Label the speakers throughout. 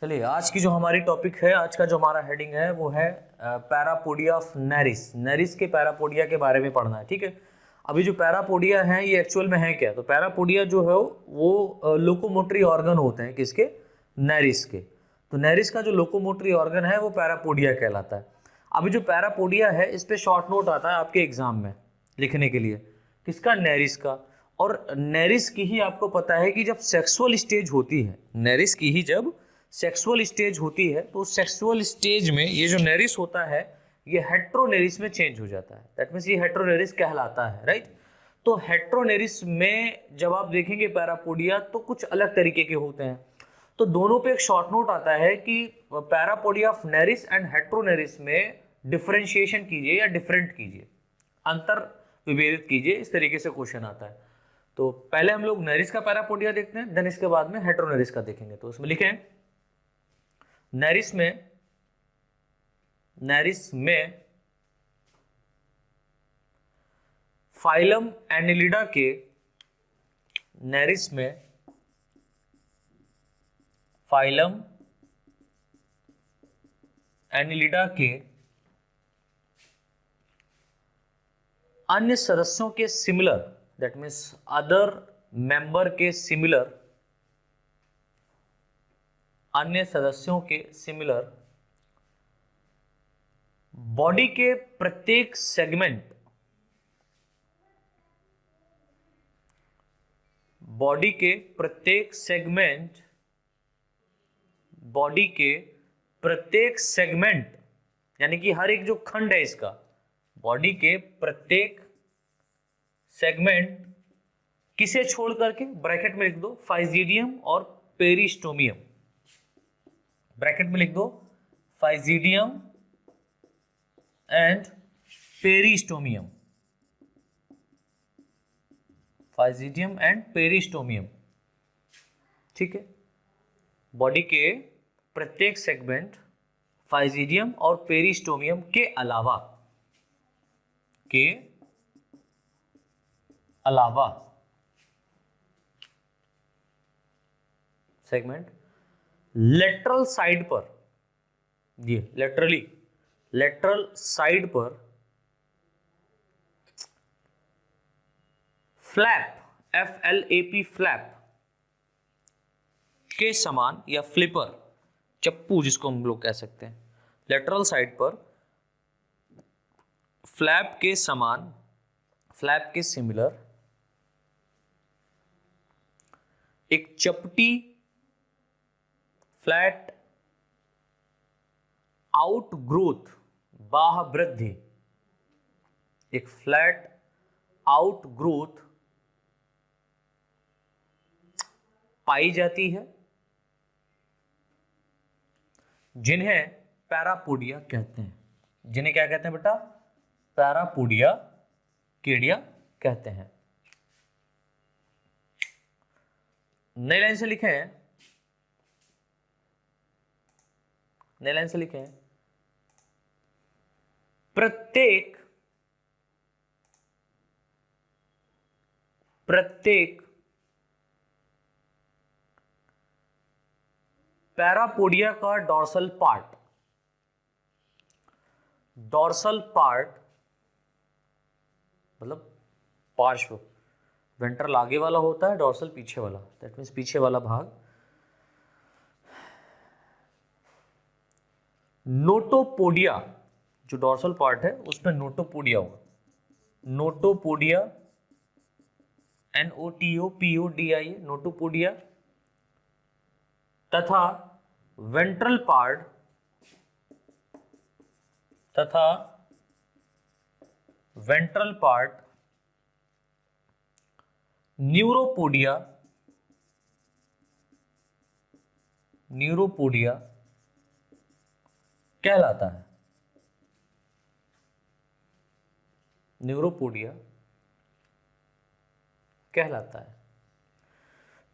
Speaker 1: चलिए आज की जो हमारी टॉपिक है, आज का जो हमारा हेडिंग है वो है पैरापोडिया ऑफ नेरिस। नेरिस के पैरापोडिया के बारे में पढ़ना है, ठीक है। अभी जो पैरापोडिया है ये एक्चुअल में है क्या? तो पैरापोडिया जो है वो लोकोमोटरी ऑर्गन होते हैं किसके? नेरिस के। तो नेरिस का जो लोकोमोटरी ऑर्गन है वो पैरापोडिया कहलाता है। अभी जो पैरापोडिया है इस पे शॉर्ट नोट आता है आपके एग्जाम में लिखने के लिए, किसका? नेरिस का। और नेरिस की ही आपको पता है कि जब सेक्सुअल स्टेज होती है, नेरिस की ही जब सेक्सुअल स्टेज होती है तो सेक्सुअल स्टेज में ये जो नेरिस होता है ये हेट्रोनेरिस में चेंज हो जाता है। दैट मीन्स ये हेट्रोनेरिस कहलाता है, राइट। तो हेट्रोनेरिस में जब आप देखेंगे पैरापोडिया तो कुछ अलग तरीके के होते हैं। तो दोनों पे एक शॉर्ट नोट आता है कि parapodia of nereis and heteronereis में डिफरेंशिएशन कीजिए या डिफरेंट कीजिए, अंतर विभेदित कीजिए, इस तरीके से क्वेश्चन आता है। तो पहले हम लोग नेरिस का पैरापोडिया देखते हैं, देन इसके बाद में हेट्रोनेरिस का देखेंगे। तो उसमें लिखें नेरिस में फाइलम एनिलिडा के, नेरिस में फाइलम एनिलिडा के अन्य सदस्यों के similar, that means other member के सिमिलर, अन्य सदस्यों के सिमिलर बॉडी के प्रत्येक सेगमेंट, बॉडी के प्रत्येक सेगमेंट, बॉडी के प्रत्येक सेगमेंट यानी कि हर एक जो खंड है इसका, बॉडी के प्रत्येक सेगमेंट किसे छोड़ करके, ब्रैकेट में लिख दो फाइजीडियम और पेरिस्टोमियम, ब्रैकेट में लिख दो फाइजीडियम एंड पेरिस्टोमियम, फाइजीडियम एंड पेरिस्टोमियम, ठीक है। बॉडी के प्रत्येक सेगमेंट फाइजीडियम और पेरिस्टोमियम के अलावा सेगमेंट लेटरल साइड पर, ये लेटरल साइड पर फ्लैप, FLAP फ्लैप के समान, या फ्लिपर, चप्पू जिसको हम लोग कह सकते हैं, लेटरल साइड पर फ्लैप के समान, फ्लैप के सिमिलर एक चपटी फ्लैट आउटग्रोथ, बाह्य वृद्धि, एक फ्लैट आउटग्रोथ पाई जाती है जिन्हें पैरापोडिया कहते हैं। जिन्हें क्या कहते हैं बेटा? पैरापोडिया केडिया कहते हैं। नई लाइन से लिखें, नई लाइन से लिखें प्रत्येक पैरापोडिया का डॉर्सल पार्ट, डॉर्सल पार्ट मतलब पार्श्व, वेंट्रल आगे वाला होता है, डॉर्सल पीछे वाला, दैट मीन्स पीछे वाला भाग, नोटोपोडिया, जो डॉर्सल पार्ट है उसमें नोटोपोडिया होगा, नोटोपोडिया, NOTOPODIA, नोटोपोडिया, तथा वेंट्रल पार्ट, न्यूरोपोडिया, कहलाता है, न्यूरोपोडिया कहलाता है।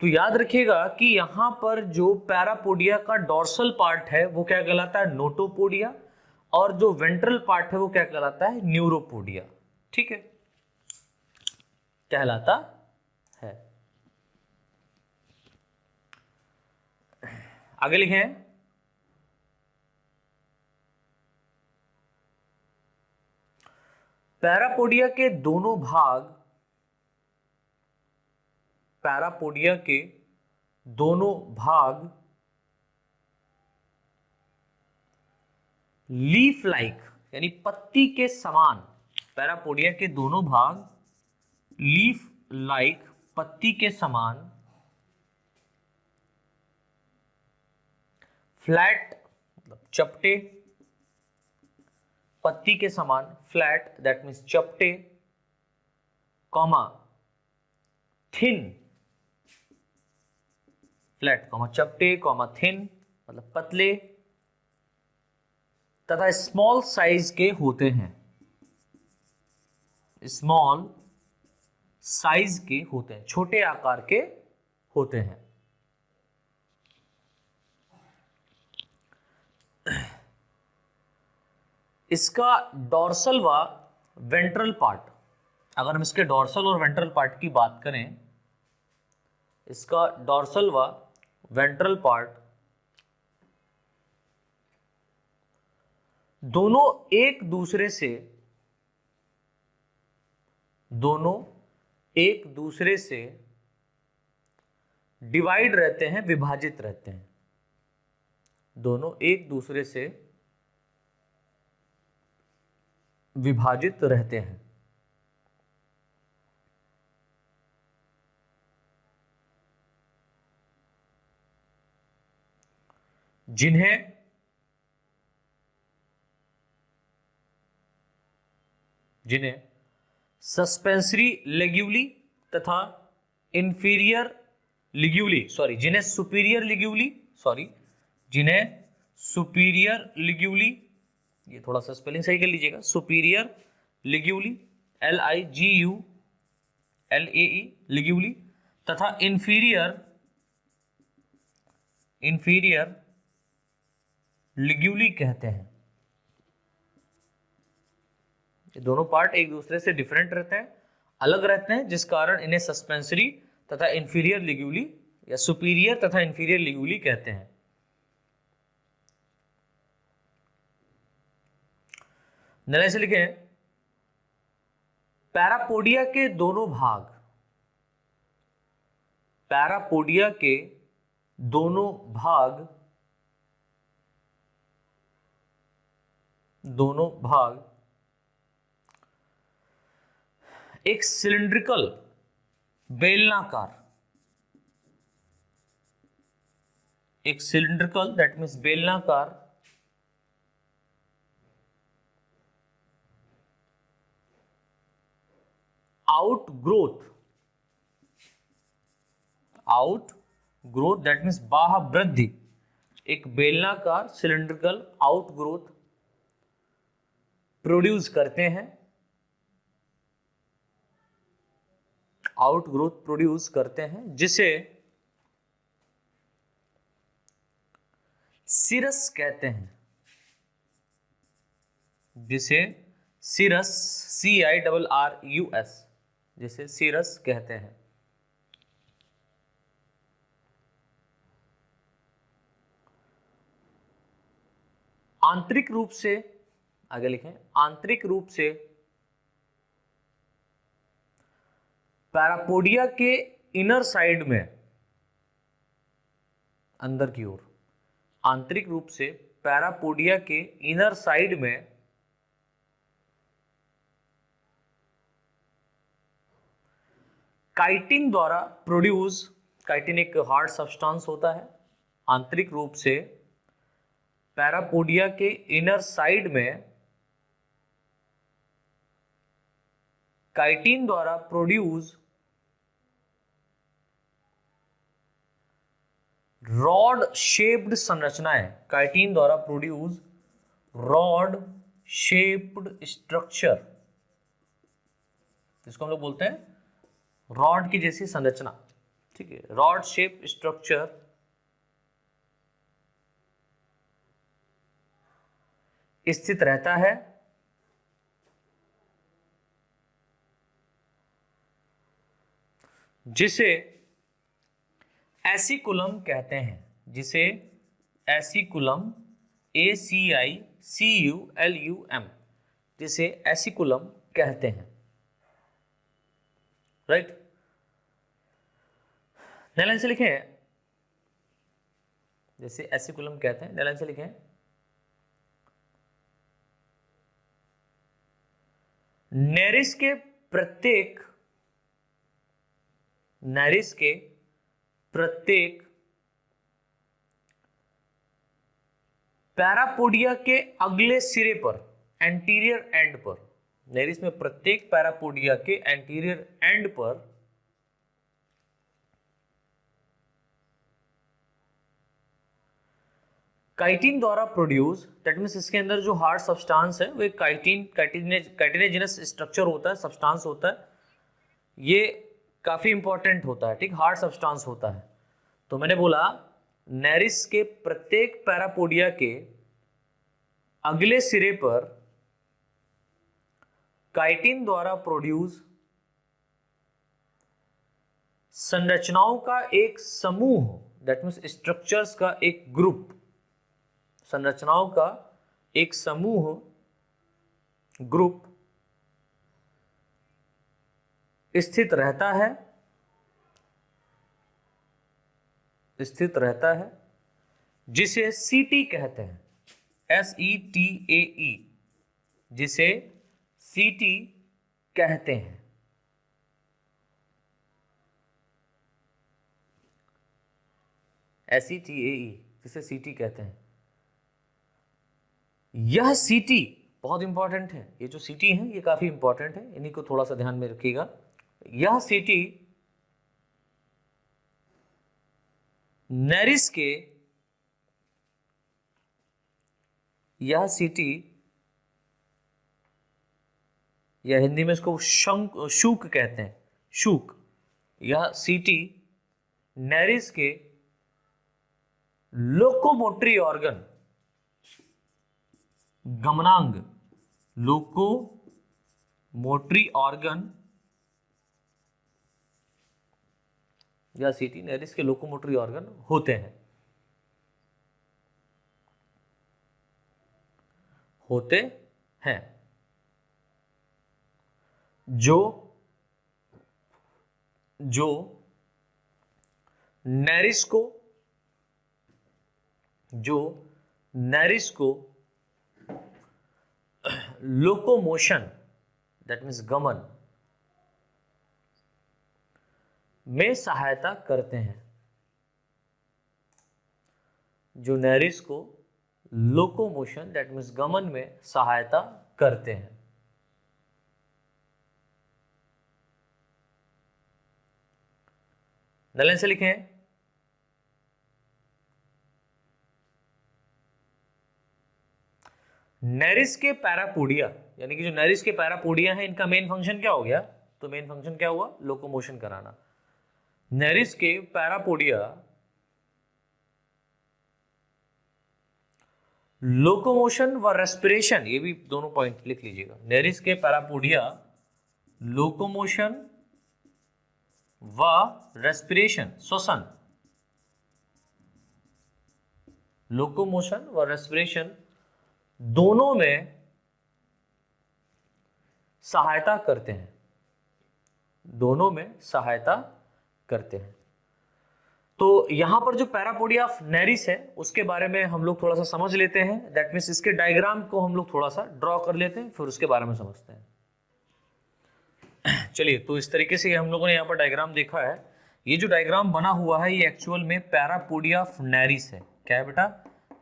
Speaker 1: तो याद रखिएगा कि यहां पर जो पैरापोडिया का डॉर्सल पार्ट है वो क्या कहलाता है? नोटोपोडिया, और जो वेंट्रल पार्ट है वो क्या कहलाता है? न्यूरोपोडिया, ठीक है, कहलाता है। आगे लिखें पैरापोडिया के दोनों भाग, पैरापोडिया के दोनों भाग लीफ लाइक यानी पत्ती के समान, पैरापोडिया के दोनों भाग लीफ लाइक पत्ती के समान, फ्लैट मतलब चपटे, पत्ती के समान फ्लैट दैट मीन्स चपटे, कॉमा थिन, फ्लैट कॉमा चपटे कॉमा थिन मतलब पतले, तथा स्मॉल साइज के होते हैं, स्मॉल साइज के होते हैं, छोटे आकार के होते हैं। इसका डॉर्सल व वेंट्रल पार्ट, अगर हम इसके डॉर्सल और वेंट्रल पार्ट की बात करें, इसका डॉर्सल व वेंट्रल पार्ट दोनों एक दूसरे से डिवाइड रहते हैं, विभाजित रहते हैं, दोनों एक दूसरे से विभाजित रहते हैं। जिन्हें सस्पेंसरी लिग्यूली तथा इंफीरियर लिग्यूली, जिन्हें सुपीरियर लिग्यूली, ये थोड़ा सा स्पेलिंग सही कर लीजिएगा, सुपीरियर लिग्यूली LIGULAE लिग्यूली तथा इंफीरियर लिग्यूली कहते हैं। ये दोनों पार्ट एक दूसरे से डिफरेंट रहते हैं, अलग रहते हैं, जिस कारण इन्हें सस्पेंसरी तथा इंफीरियर लिग्यूली या सुपीरियर तथा इंफीरियर लिग्यूली कहते हैं। नए से लिखें, पैरापोडिया के दोनों भाग, पैरापोडिया के दोनों भाग एक सिलिंड्रिकल दैट मीन्स बेलनाकार आउटग्रोथ दैट मीन्स बाह्य वृद्धि, एक बेलनाकार सिलिंड्रिकल आउटग्रोथ प्रोड्यूस करते हैं, जिसे सिरस कहते हैं, CIRRUS, जिसे सिरस कहते हैं। आंतरिक रूप से, आगे लिखें, आंतरिक रूप से पैरापोडिया के इनर साइड में, अंदर की ओर, आंतरिक रूप से पैरापोडिया के इनर साइड में काइटिन द्वारा प्रोड्यूस, काइटिन एक हार्ड सब्सटेंस होता है, आंतरिक रूप से पैरापोडिया के इनर साइड में काइटिन द्वारा प्रोड्यूस रॉड शेप्ड संरचनाएं, काइटिन द्वारा प्रोड्यूस रॉड शेप्ड स्ट्रक्चर, जिसको हम लोग बोलते हैं रॉड की जैसी संरचना, ठीक है, रॉड शेप स्ट्रक्चर स्थित रहता है, जिसे एसिकुलम कहते हैं, जिसे एसिकुलम ACICULUM, जिसे एसिकुलम कहते हैं, राइट। नए लाइन से लिखे हैं, जैसे एसिकुलम कहते हैं, नए लाइन से लिखे हैं, नेरिस के प्रत्येक पैरापोडिया के अगले सिरे पर, एंटीरियर एंड पर, नेरिस में प्रत्येक पैरापोडिया के एंटीरियर एंड पर काइटिन द्वारा प्रोड्यूस, दैट मीन्स इसके अंदर जो हार्ड सब्सटेंस है वो एक काइटिनेजिनस स्ट्रक्चर होता है, सब्सटेंस होता है, ये काफी इंपॉर्टेंट होता है, ठीक, हार्ड सब्सटेंस होता है। तो मैंने बोला नेरिस के प्रत्येक पैरापोडिया के अगले सिरे पर काइटिन द्वारा प्रोड्यूस संरचनाओं का एक समूह, दैट मीन्स स्ट्रक्चर्स का एक ग्रुप, संरचनाओं का एक समूह, ग्रुप स्थित रहता है, जिसे सीटी कहते हैं, SETAE, जिसे सीटी कहते हैं। SETAE, जिसे सीटी कहते हैं। यह सीटी बहुत इंपॉर्टेंट है, ये जो सीटी है ये काफी इंपॉर्टेंट है, इन्हीं को थोड़ा सा ध्यान में रखिएगा। यह सीटी नेरिस के, यह सीटी, या हिंदी में इसको शूक कहते हैं, शूक, यह सीटी नेरिस के लोकोमोटरी ऑर्गन, गमनांग, लोकोमोटरी ऑर्गन, या सीटी नेरिस के लोकोमोटरी ऑर्गन होते हैं, जो नेरिस को लोकोमोशन, दैट मीन्स गमन में सहायता करते हैं, जो नेरिस को लोकोमोशन, दैट मीन्स गमन में सहायता करते हैं। नलन से लिखे हैं, नेरिस के पैरापोडिया, यानी कि जो नेरिस के पैरापोडिया है, इनका मेन फंक्शन क्या हो गया? तो मेन फंक्शन क्या हुआ? लोकोमोशन कराना। नेरिस के पैरापोडिया लोकोमोशन व रेस्पिरेशन, ये भी दोनों पॉइंट लिख लीजिएगा। नेरिस के पैरापोडिया लोकोमोशन व रेस्पिरेशन, श्वसन, लोकोमोशन व रेस्पिरेशन दोनों में सहायता करते हैं, दोनों में सहायता करते हैं। तो यहां पर जो पैरापोडिया ऑफ नेरिस है उसके बारे में हम लोग थोड़ा सा समझ लेते हैं। दैट मीन्स इसके डायग्राम को हम लोग थोड़ा सा ड्रॉ कर लेते हैं, फिर उसके बारे में समझते हैं। चलिए, तो इस तरीके से हम लोगों ने यहाँ पर डायग्राम देखा है। ये जो डायग्राम बना हुआ है ये एक्चुअल में पैरापोडिया ऑफ नेरिस है। क्या है बेटा?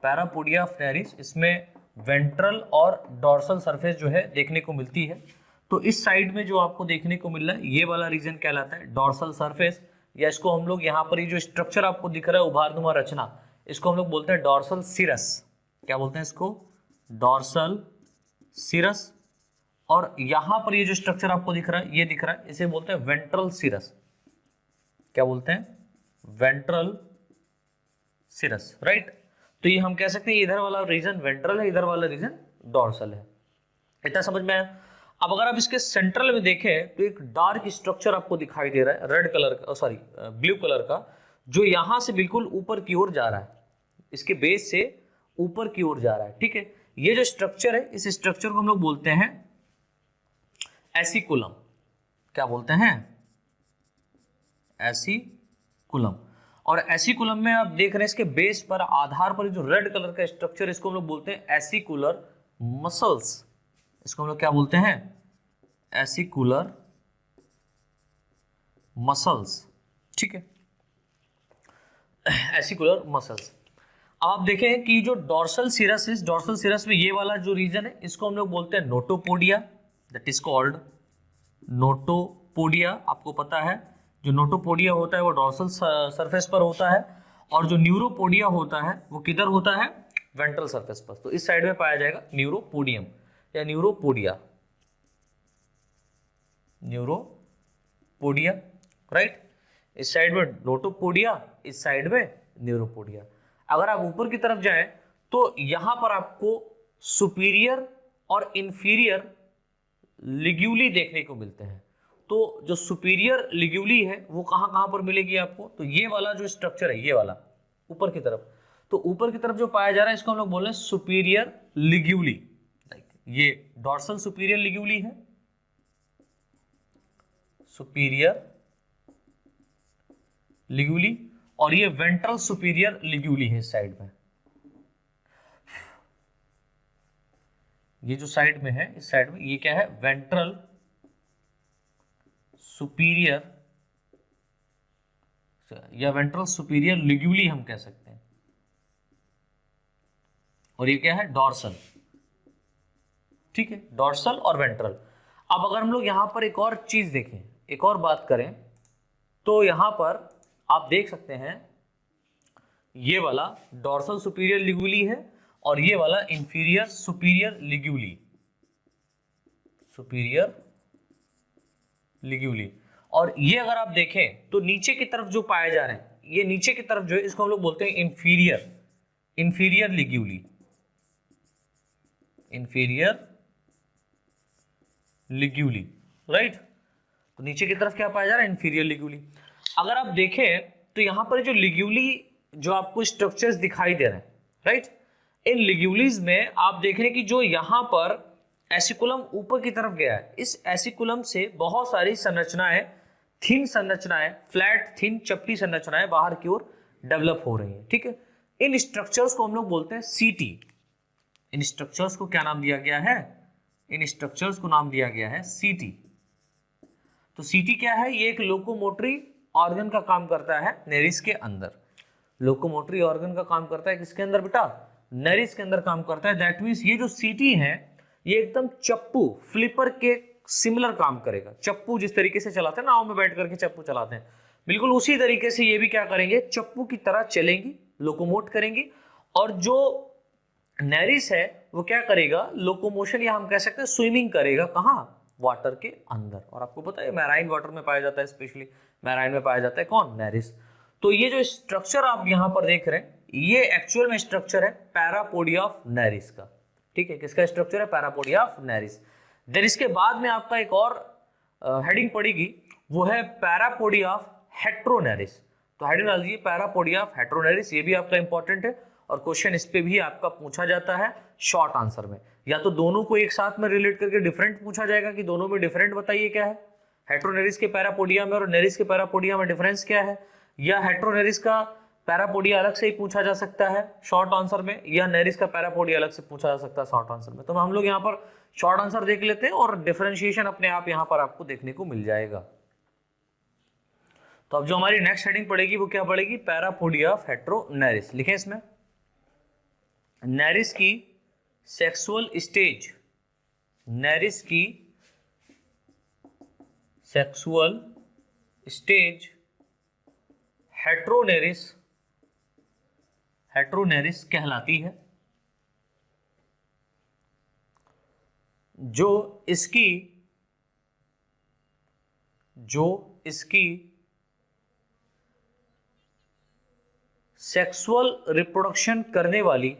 Speaker 1: Parapodia of nereis. इसमें वेंट्रल और डॉर्सल सरफेस जो है देखने को मिलती है। तो इस साइड में जो आपको देखने को मिल रहा है ये वाला रीजन कहलाता है डॉर्सल सरफेस, या इसको हम लोग यहाँ पर ये जो स्ट्रक्चर आपको दिख रहा है उभारनुमा रचना, इसको हम लोग बोलते हैं डॉर्सल सिरस। क्या बोलते हैं इसको? डॉर्सल सिरस। और यहाँ पर ये जो स्ट्रक्चर आपको दिख रहा है, ये दिख रहा है, इसे बोलते हैं वेंट्रल सिरस। क्या बोलते हैं? वेंट्रल सिरस, राइट। तो ये हम कह सकते हैं इधर वाला रीजन वेंट्रल है, इधर वाला रीजन डॉर्सल है। इतना समझ में आया? अब अगर आप इसके सेंट्रल में देखें तो एक डार्क स्ट्रक्चर आपको दिखाई दे रहा है, रेड कलर का, सॉरी ब्लू कलर का, जो यहां से बिल्कुल ऊपर की ओर जा रहा है, इसके बेस से ऊपर की ओर जा रहा है। ठीक है, ये जो स्ट्रक्चर है इस स्ट्रक्चर को हम लोग बोलते हैं एसिकुलम। क्या बोलते हैं? एसिकुलम। और एसिकुलम में आप देख रहे हैं इसके बेस पर, आधार पर जो रेड कलर का स्ट्रक्चर, इसको हम लोग बोलते हैं एसिकुलर मसल्स। इसको हम लोग क्या बोलते हैं? एसिकुलर मसल्स। ठीक है, एसिकुलर मसल्स। अब आप देखें कि जो डॉर्सल सिरस, इस डॉर्सल सिरस में ये वाला जो रीजन है, इसको हम लोग बोलते हैं नोटोपोडिया, दैट इज कॉल्ड नोटोपोडिया। आपको पता है जो नोटोपोडिया होता है वो डॉर्सल सरफेस पर होता है, और जो न्यूरोपोडिया होता है वो किधर होता है? वेंट्रल सरफेस पर। तो इस साइड में पाया जाएगा न्यूरोपोडियम या न्यूरोपोडिया, न्यूरोपोडिया, राइट। इस साइड में नोटोपोडिया, इस साइड में न्यूरोपोडिया। अगर आप ऊपर की तरफ जाएं तो यहां पर आपको सुपीरियर और इंफीरियर लिग्यूली देखने को मिलते हैं। तो जो सुपीरियर लिग्यूली है वो कहां पर मिलेगी आपको? तो ये वाला जो स्ट्रक्चर है, ये वाला ऊपर की तरफ, तो ऊपर की तरफ जो पाया जा रहा है इसको हम लोग बोल रहे हैं सुपीरियर लिग्यूली। ये डॉर्सल सुपीरियर लिग्यूली है, सुपीरियर लिग्यूली, और ये वेंट्रल सुपीरियर लिग्यूली है इस साइड में। ये जो साइड में है, इस साइड में ये क्या है? वेंट्रल सुपीरियर या वेंट्रल सुपीरियर लिग्यूली हम कह सकते हैं, और ये क्या है? डॉर्सल। ठीक है, डॉर्सल और वेंट्रल। अब अगर हम लोग यहां पर एक और चीज देखें, एक और बात करें, तो यहां पर आप देख सकते हैं ये वाला डॉर्सल सुपीरियर लिग्यूली है, और ये वाला इंफीरियर सुपीरियर लिग्यूली, सुपीरियर लिग्यूली। और ये अगर आप देखें तो नीचे की तरफ जो पाए जा रहे हैं, ये नीचे की तरफ जो है इसको हम लोग बोलते हैं इंफीरियर, इंफीरियर लिग्यूली, इंफीरियर लिग्यूली, राइट। तो नीचे की तरफ क्या पाया जा रहा है? इंफीरियर लिग्यूली। अगर आप देखें तो यहां पर जो लिग्यूली, जो आपको स्ट्रक्चर्स दिखाई दे रहे हैं, राइट, इन लिग्यूलीज में आप देख रहे हैं कि जो यहां पर एसिकुलम ऊपर की तरफ गया है, इस एसिकुलम से बहुत सारी संरचनाएं, थिन संरचनाएं, फ्लैट थिन चपटी संरचनाएं बाहर की ओर डेवलप हो रही हैं। ठीक है, इन स्ट्रक्चर्स को हम लोग बोलते हैं सीटी। इन स्ट्रक्चर्स को क्या नाम दिया गया है? इन स्ट्रक्चर्स को नाम दिया गया है सीटी। तो सीटी क्या है? ये एक लोकोमोटरी ऑर्गन का काम करता है नेरिस के अंदर। लोकोमोटरी ऑर्गन का काम करता है किसके अंदर बेटा? नेरिस के अंदर काम करता है। दैट मीन्स ये जो सीटी है ये एकदम चप्पू, फ्लिपर के सिमिलर काम करेगा। चप्पू जिस तरीके से चलाते हैं, नाव में बैठ करके चप्पू चलाते हैं, बिल्कुल उसी तरीके से ये भी क्या करेंगे? चप्पू की तरह चलेंगी, लोकोमोट करेंगी। और जो नेरिस है वो क्या करेगा? लोकोमोशन, या हम कह सकते हैं स्विमिंग करेगा। कहाँ? वाटर के अंदर। और आपको पता है मैराइन वाटर में पाया जाता है, स्पेशली मैराइन में पाया जाता है कौन? नेरिस। तो ये जो स्ट्रक्चर आप यहां पर देख रहे हैं, ये एक्चुअल में स्ट्रक्चर है पैरापोडिया ऑफ नेरिस का। ठीक है, किसका स्ट्रक्चर है? Parapodia of Nereis. देन इसके बाद में आपका एक और हेडिंग पड़ेगी, वो है पैरापोडिया ऑफ हेट्रोनेरिस। तो हेडिंग डाल दीजिए पैरापोडिया ऑफ हेट्रोनेरिस, ये भी आपका इंपॉर्टेंट है, और क्वेश्चन इस पे भी आपका पूछा जाता है शॉर्ट आंसर में। या तो दोनों को एक साथ में रिलेट करके डिफरेंट पूछा जाएगा कि दोनों में डिफरेंट बताइए क्या है, हेट्रोनेरिस के पैरापोडिया में और नेरिस के पैरापोडिया में डिफरेंस क्या है, या हेट्रोनेरिस का पैरापोडिया अलग से ही पूछा जा सकता है शॉर्ट आंसर में, या नेरिस का पैरापोडिया अलग से पूछा जा सकता है शॉर्ट आंसर में। तो हम लोग यहाँ पर शॉर्ट आंसर देख लेते हैं और डिफरेंशिएशन अपने आप यहाँ पर आपको देखने को मिल जाएगा। तो अब जो हमारी नेक्स्ट हेडिंग पड़ेगी वो क्या पड़ेगी? Parapodia of Heteronereis. लिखें इसमें, नेरिस की सेक्सुअल स्टेज, नेरिस की सेक्सुअल स्टेज हेट्रोनेरिस, हेट्रोनेरिस कहलाती है। जो इसकी सेक्सुअल रिप्रोडक्शन करने वाली,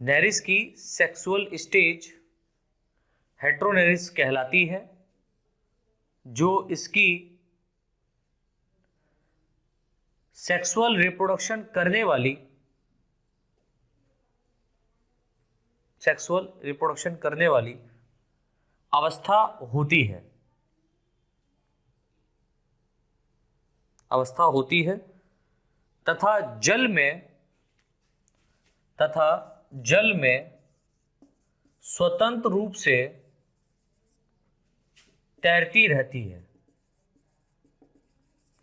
Speaker 1: नेरिस की सेक्सुअल स्टेज हेट्रोनेरिस कहलाती है। जो इसकी सेक्सुअल रिप्रोडक्शन करने वाली, सेक्सुअल रिप्रोडक्शन करने वाली अवस्था होती है, अवस्था होती है तथा जल में स्वतंत्र रूप से तैरती रहती है,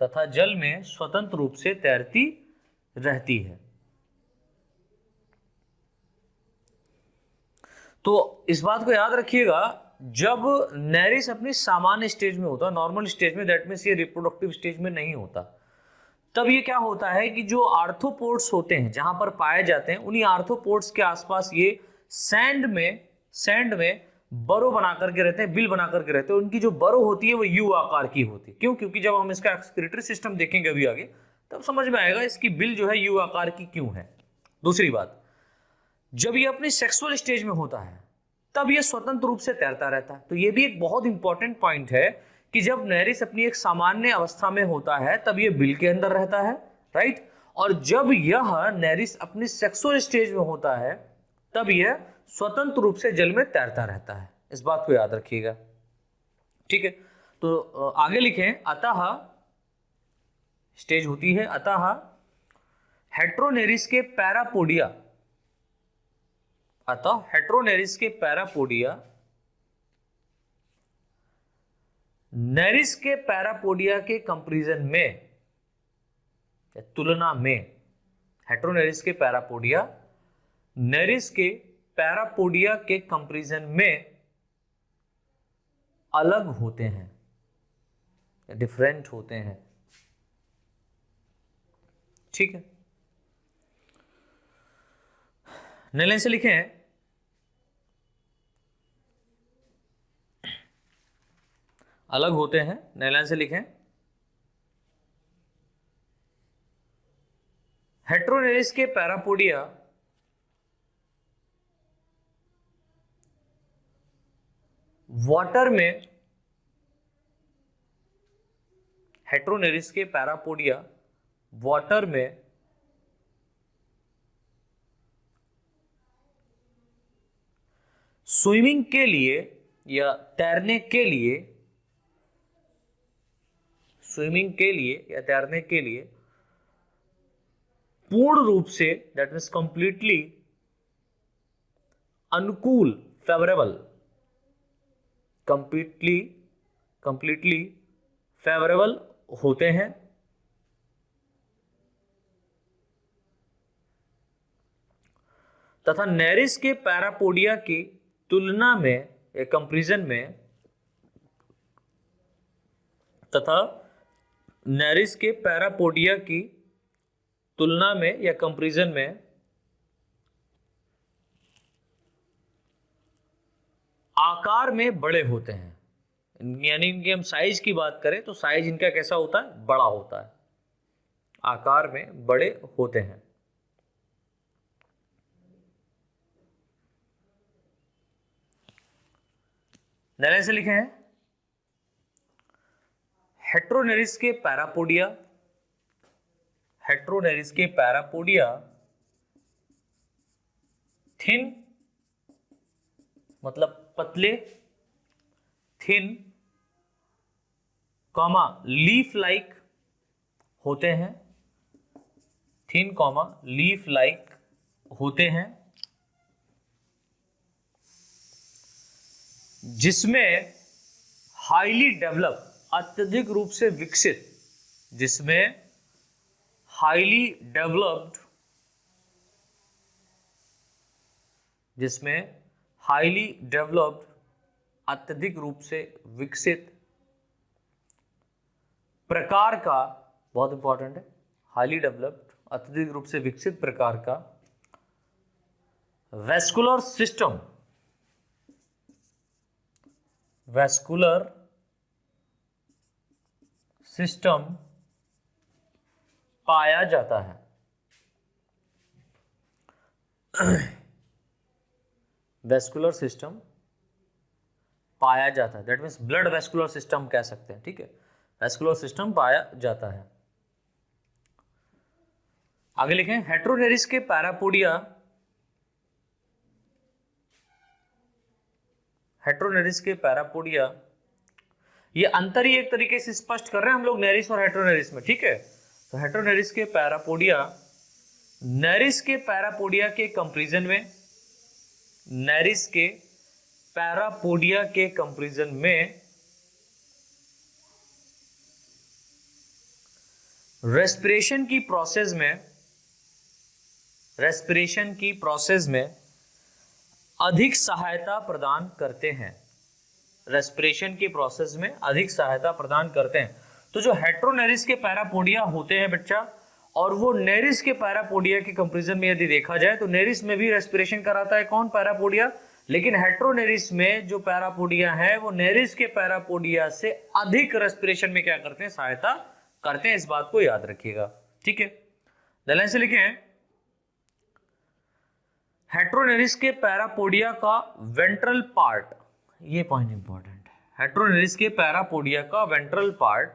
Speaker 1: तथा जल में स्वतंत्र रूप से तैरती रहती है। तो इस बात को याद रखिएगा, जब नेरिस अपनी सामान्य स्टेज में होता है, नॉर्मल स्टेज में, दैट मीन्स ये रिप्रोडक्टिव स्टेज में नहीं होता, तब ये क्या होता है कि जो आर्थ्रोपोड्स होते हैं जहां पर पाए जाते हैं, उन्हीं आर्थ्रोपोड्स के आसपास ये सैंड में बरो बना करके रहते हैं, बिल बना करके रहते हैं। उनकी जो बरो होती है वो यू आकार की होती है। क्यों? क्योंकि जब हम इसका एक्सक्रीटरी सिस्टम देखेंगे अभी आगे, तब समझ में आएगा इसकी बिल जो है यू आकार की क्यों है। दूसरी बात, जब ये अपनी सेक्सुअल स्टेज में होता है तब ये स्वतंत्र रूप से तैरता रहता है। तो ये भी एक बहुत इंपॉर्टेंट पॉइंट है कि जब नेरिस अपनी एक सामान्य अवस्था में होता है तब ये बिल के अंदर रहता है, राइट, और जब यह नेरिस अपनी सेक्सुअल स्टेज में होता है तब यह स्वतंत्र रूप से जल में तैरता रहता है। इस बात को याद रखिएगा, ठीक है। तो आगे लिखें, अतः स्टेज होती है, अतः हेट्रोनेरिस के पैरापोडिया, अतः हेट्रोनेरिस के पैरापोडिया नेरिस के पैरापोडिया के कंपैरिजन में, तुलना में, हेट्रोनेरिस के पैरापोडिया नेरिस के पैरापोडिया के कंपैरिजन में अलग होते हैं, डिफरेंट होते हैं, ठीक है। नए लाइन से लिखें, अलग होते हैं, नए लाइन से लिखें, हेट्रोनेरिस के पैरापोडिया वाटर में, हेट्रोनेरिस के पैरापोडिया वाटर में स्विमिंग के लिए या तैरने के लिए, स्विमिंग के लिए या तैरने के लिए पूर्ण रूप से, दैट मीन्स कंप्लीटली अनुकूल, फेवरेबल, कंप्लीटली फेवरेबल होते हैं तथा नेरिस के पैरापोडिया की तुलना में या कंपैरिजन में, तथा नेरिस के पैरापोडिया की तुलना में या कंपैरिजन में आकार में बड़े होते हैं। यानी इनकी हम साइज की बात करें तो साइज इनका कैसा होता है? बड़ा होता है, आकार में बड़े होते हैं। नए से लिखे हैं, हेट्रोनेरिस के पैरापोडिया, हेट्रोनेरिस के पैरापोडिया थिन मतलब पतले, थिन कॉमा लीफ लाइक होते हैं, थिन कॉमा लीफ लाइक होते हैं, जिसमें हाईली डेवलप, अत्यधिक रूप से विकसित, जिसमें हाईली डेवलप्ड, जिसमें हाईली डेवलप्ड, अत्यधिक रूप से विकसित प्रकार का, बहुत इंपॉर्टेंट है, हाईली डेवलप्ड, अत्यधिक रूप से विकसित प्रकार का वैस्कुलर सिस्टम, वैस्कुलर सिस्टम पाया जाता है। वैस्कुलर सिस्टम पाया जाता है, that means blood vascular system कह सकते हैं, ठीक है। वैस्कुलर सिस्टम पाया जाता है। आगे लिखें, हेट्रोनेरिस के पैरापोडिया, हेट्रोनेरिस के पैरापोडिया, ये अंतर ही एक तरीके से स्पष्ट कर रहे हैं हम लोग नेरिस और हेट्रोनेरिस में, ठीक है। तो हेट्रोनेरिस के पैरापोडिया नेरिस के पैरापोडिया के कंपैरिजन में, नेरिस के पैरापोडिया के कंपैरिजन में रेस्पिरेशन की प्रोसेस में अधिक सहायता प्रदान करते हैं, रेस्पिरेशन की प्रोसेस में अधिक सहायता प्रदान करते हैं। तो जो हेट्रोनेरिस के पैरापोडिया होते हैं बच्चा, और वो नेरिस के पैरापोडिया के कंपैरिजन में यदि देखा जाए तो नेरिस में भी रेस्पिरेशन कराता है कौन, पैरापोडिया, लेकिन हेट्रोनेरिस में जो पैरापोडिया है वो नेरिस के पैरापोडिया से अधिक रेस्पिरेशन में क्या करते हैं, सहायता करते हैं। इस बात को याद रखिएगा, ठीक है। लाइन से लिखे हैं, हेट्रोनेरिस के पैरापोडिया का वेंट्रल पार्ट, ये पॉइंट इंपॉर्टेंट है, हेट्रोनेरिस के पैरापोडिया का वेंट्रल पार्ट,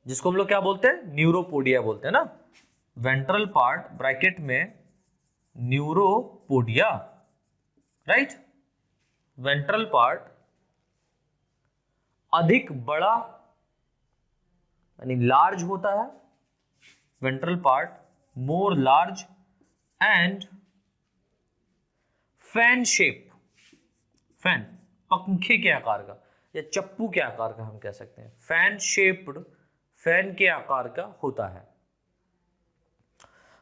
Speaker 1: जिसको हम लोग क्या बोलते हैं, न्यूरोपोडिया बोलते हैं ना, वेंट्रल पार्ट ब्रैकेट में न्यूरोपोडिया, राइट, वेंट्रल पार्ट अधिक बड़ा यानी लार्ज होता है, ventral part more large and fan shape, fan पंखे के आकार का या चप्पू के आकार का हम कह सकते हैं, फैन शेप्ड, फैन के आकार का होता है।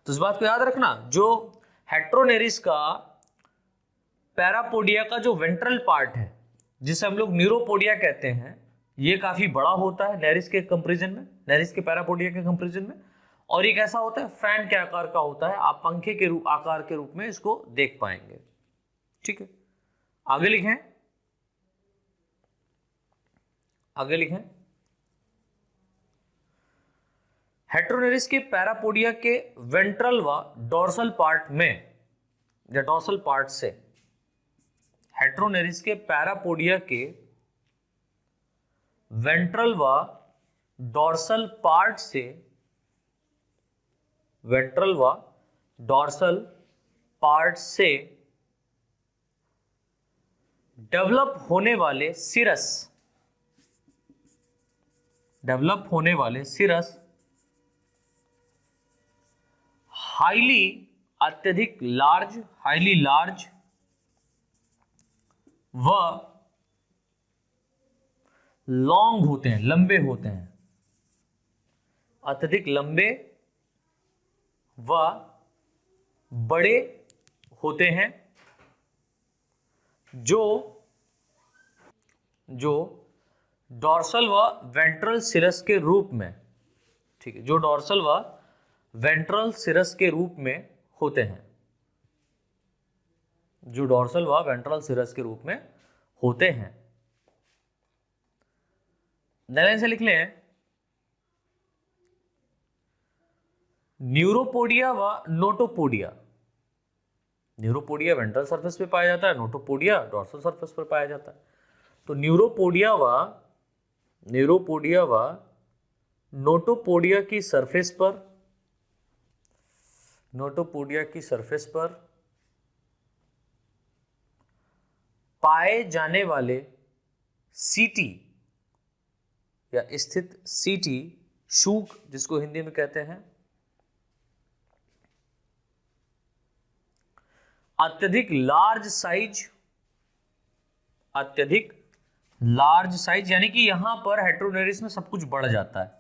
Speaker 1: तो इस बात को याद रखना, जो हेट्रोनेरिस का पैरापोडिया का जो वेंट्रल पार्ट है, जिसे हम लोग न्यूरोपोडिया कहते हैं, ये काफी बड़ा होता है नेरिस के कंपैरिजन में, नेरिस के पैरापोडिया के कंपैरिजन में, और ये कैसा होता है, फैन के आकार का होता है। आप पंखे के आकार के रूप में इसको देख पाएंगे, ठीक है। आगे लिखें, आगे लिखें, हेट्रोनेरिस के पैरापोडिया के वेंट्रल व डोर्सल पार्ट में या डोर्सल पार्ट से, हेट्रोनेरिस के पैरापोडिया के वेंट्रल व डोर्सल पार्ट से, वेंट्रल व डोर्सल पार्ट से डेवलप होने वाले सिरस, डेवलप होने वाले सिरस हाईली, अत्यधिक लार्ज, हाईली लार्ज व लॉन्ग होते हैं, लंबे होते हैं, अत्यधिक लंबे व बड़े होते हैं, जो डोर्सल व वेंट्रल सिरस के रूप में, ठीक है, जो डोर्सल व वेंट्रल सिरस के रूप में होते हैं, जो डोर्सल व वेंट्रल सिरस के रूप में होते हैं। लाइन से लिख लें, न्यूरोपोडिया व नोटोपोडिया, न्यूरोपोडिया वेंट्रल सरफेस पे पाया जाता है, नोटोपोडिया डोर्सल सरफेस पर पाया जाता है। तो न्यूरोपोडिया व नोटोपोडिया की सरफेस पर, नोटोपोडिया की सरफेस पर पाए जाने वाले सीटी या स्थित सीटी, शूक जिसको हिंदी में कहते हैं, अत्यधिक लार्ज साइज, अत्यधिक लार्ज साइज, यानी कि यहां पर हेट्रोनेरिस में सब कुछ बढ़ जाता है,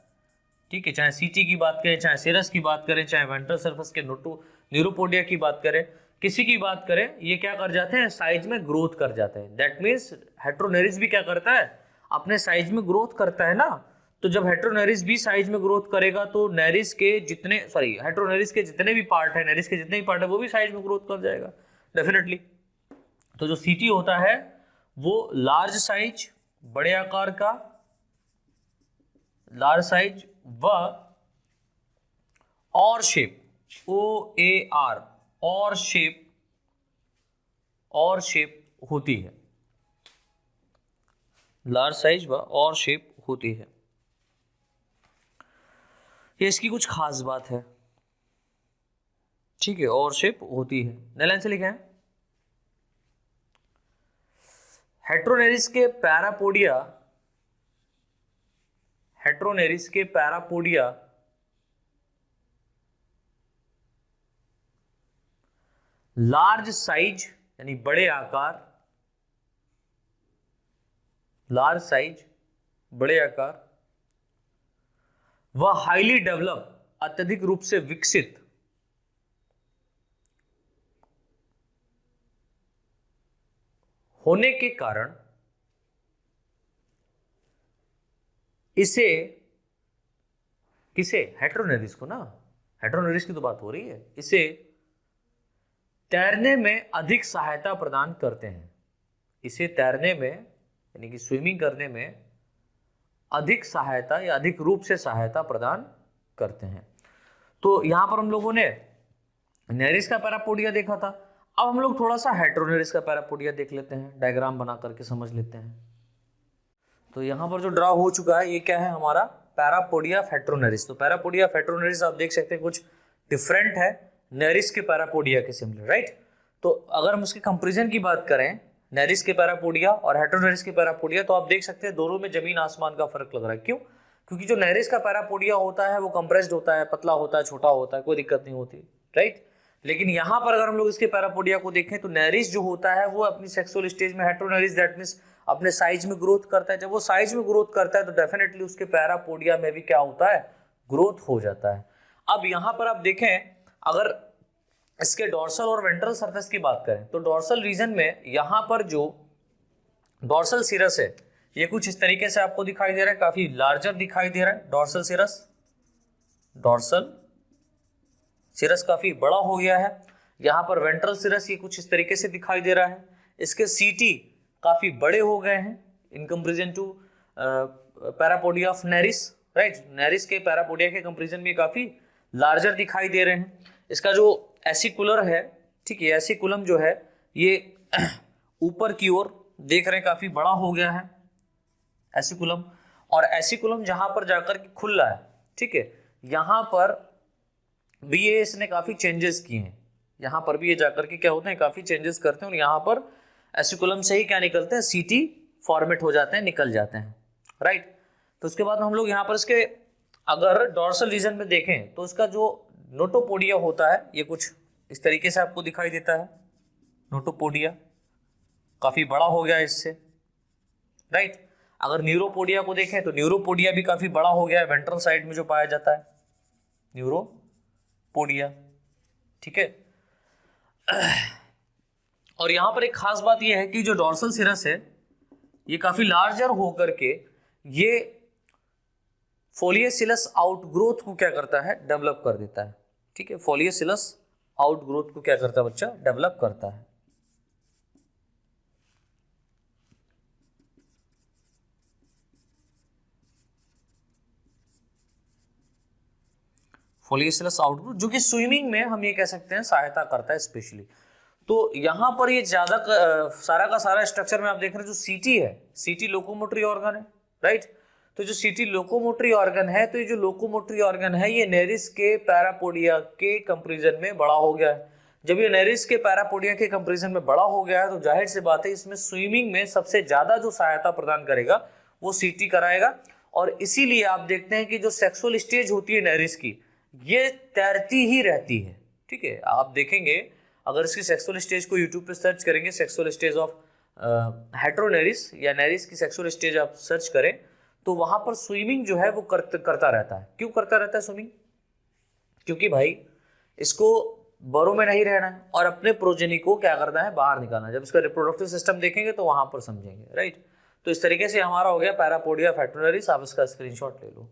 Speaker 1: ठीक है। चाहे सीटी की बात करें, चाहे सिरस की बात करें, चाहे वेंट्रल सरफेस के न्यूरोपोडिया की बात करें, किसी की बात करें, ये क्या कर जाते हैं, साइज में ग्रोथ कर जाते हैं। दैट मीन्स हेट्रोनेरिस भी क्या करता है, अपने साइज में ग्रोथ करता है ना। तो जब हेट्रोनेरिस भी साइज में ग्रोथ करेगा तो नेरिस के जितने, सॉरी, हेट्रोनेरिस के जितने भी पार्ट है, नेरिस के जितने भी पार्ट है, वो भी साइज में ग्रोथ कर जाएगा डेफिनेटली। तो जो सीटी होता है वो लार्ज साइज, बड़े आकार का, लार्ज साइज व और शेप, OAR, और शेप, और शेप होती है, लार्ज साइज व और शेप होती है। ये इसकी कुछ खास बात है, ठीक है, और शेप होती है। लाइन से लिखे हैं, हेट्रोनेरिस के पैरापोडिया लार्ज साइज यानी बड़े आकार, लार्ज साइज बड़े आकार, वह हाईली डेवलप अत्यधिक रूप से विकसित होने के कारण इसे, किसे, हेट्रोनेरिस को ना, हेट्रोनेरिस की तो बात हो रही है, इसे तैरने में अधिक सहायता प्रदान करते हैं। इसे तैरने में यानी कि स्विमिंग करने में अधिक सहायता या अधिक रूप से सहायता प्रदान करते हैं। तो यहां पर हम लोगों ने नेरिस का पैरापोडिया देखा था। अब हम लोग थोड़ा सा हेट्रोनेरिस का पैरापोडिया देख लेते हैं, डायग्राम बना करके समझ लेते हैं। तो यहाँ पर जो ड्रा हो चुका है ये क्या है, हमारा पैरापोडिया ऑफ हेट्रोनेरिस। तो पैरापोडिया ऑफ हेट्रोनेरिस आप देख सकते हैं कुछ डिफरेंट है नेरिस के पैरापोडिया के सिमिलर, राइट। तो अगर हम उसके कंपेरिजन की बात करें नेरिस के पैरापोडिया और हेट्रोनेरिस के पैरापोडिया, तो आप देख सकते हैं दोनों में जमीन आसमान का फर्क लग रहा है। क्यों? क्योंकि जो नेरिस का पैरापोडिया होता है वो कंप्रेस्ड होता है, पतला होता है, छोटा होता है, कोई दिक्कत नहीं होती, राइट। लेकिन यहाँ पर अगर हम लोग इसके पैरापोडिया को देखें तो नेरिस जो होता है वो अपनी सेक्सुअल स्टेज में, हेट्रोनेरिस दैट मींस अपने साइज में ग्रोथ करता है। जब वो साइज में ग्रोथ करता है तो डेफिनेटली उसके पैरापोडिया में भी क्या होता है, ग्रोथ हो जाता है। अब यहाँ पर आप देखें अगर इसके डोर्सल और वेंट्रल सरफेस की बात करें तो डोर्सल रीजन में यहाँ पर जो डोर्सल सिरस है ये कुछ इस तरीके से आपको दिखाई दे रहा है, काफी लार्जर दिखाई दे रहा है डोर्सल सिरस। डोर्सल सिरस काफी बड़ा हो गया है। यहाँ पर वेंट्रल सिरस ये कुछ इस तरीके से दिखाई दे रहा है। इसके सीटी काफी बड़े हो गए हैं in comparison to parapodia of nereis, right. Nereis के पैरापोडिया के कंपेरिजन में काफी लार्जर दिखाई दे रहे हैं। इसका जो एसिकुलर है, ठीक है, एसिकुलम जो है ये ऊपर की ओर देख रहे हैं काफी बड़ा हो गया है एसिकुलम। और एसिकुलम जहां पर जाकर के खुल रहा है, ठीक है, यहाँ पर भी ये इसने काफी चेंजेस किए हैं। यहाँ पर भी ये जाकर के क्या होते हैं, काफी चेंजेस करते हैं और यहाँ पर एसिकुलम से ही क्या निकलते हैं, सीटी फॉर्मेट हो जाते हैं, निकल जाते हैं, राइट। तो उसके बाद हम लोग यहाँ पर इसके अगर डोर्सल रीजन में देखें तो इसका जो नोटोपोडिया होता है ये कुछ इस तरीके से आपको दिखाई देता है। नोटोपोडिया काफी बड़ा हो गया इससे, राइट। अगर न्यूरोपोडिया को देखें तो न्यूरोपोडिया भी काफी बड़ा हो गया है वेंट्रल साइड में जो पाया जाता है न्यूरोपोडिया, ठीक है। और यहां पर एक खास बात यह है कि जो डोर्सल सिरस है ये काफी लार्जर होकर के ये फोलियोसिलस आउटग्रोथ को क्या करता है, डेवलप कर देता है, ठीक है। फोलियोसिलस आउटग्रोथ को क्या करता है बच्चा, डेवलप करता है। फोलियोसिलस आउटग्रोथ जो कि स्विमिंग में हम ये कह सकते हैं सहायता करता है स्पेशली। तो यहाँ पर ये ज्यादा सारा का सारा स्ट्रक्चर में आप देख रहे हैं जो सीटी है, सीटी लोकोमोटरी ऑर्गन है, राइट। तो जो सीटी लोकोमोटरी ऑर्गन है, तो ये जो लोकोमोटरी ऑर्गन है ये नेरिस के पैरापोडिया के कंपेरिजन में बड़ा हो गया है। जब ये नेरिस के पैरापोडिया के कंपेरिजन में बड़ा हो गया है तो जाहिर सी बात है इसमें स्विमिंग में सबसे ज्यादा जो सहायता प्रदान करेगा वो सीटी कराएगा। और इसीलिए आप देखते हैं कि जो सेक्सुअल स्टेज होती है नेरिस की ये तैरती ही रहती है, ठीक है। आप देखेंगे अगर इसकी सेक्सुअल स्टेज को यूट्यूब पे सर्च करेंगे, सेक्सुअल स्टेज ऑफ हेट्रोनेरिस या नेरिस की सेक्सुअल स्टेज आप सर्च करें तो वहां पर स्विमिंग जो है वो करता रहता है। क्यों करता रहता है स्विमिंग? क्योंकि भाई इसको बरों में नहीं रहना है और अपने प्रोजेनी को क्या करना है, बाहर निकालना है। जब इसका रिप्रोडक्टिव सिस्टम देखेंगे तो वहां पर समझेंगे, राइट। तो इस तरीके से हमारा हो गया पैरापोडिया ऑफ हेट्रोनेरिस। आप इसका स्क्रीनशॉट ले लो।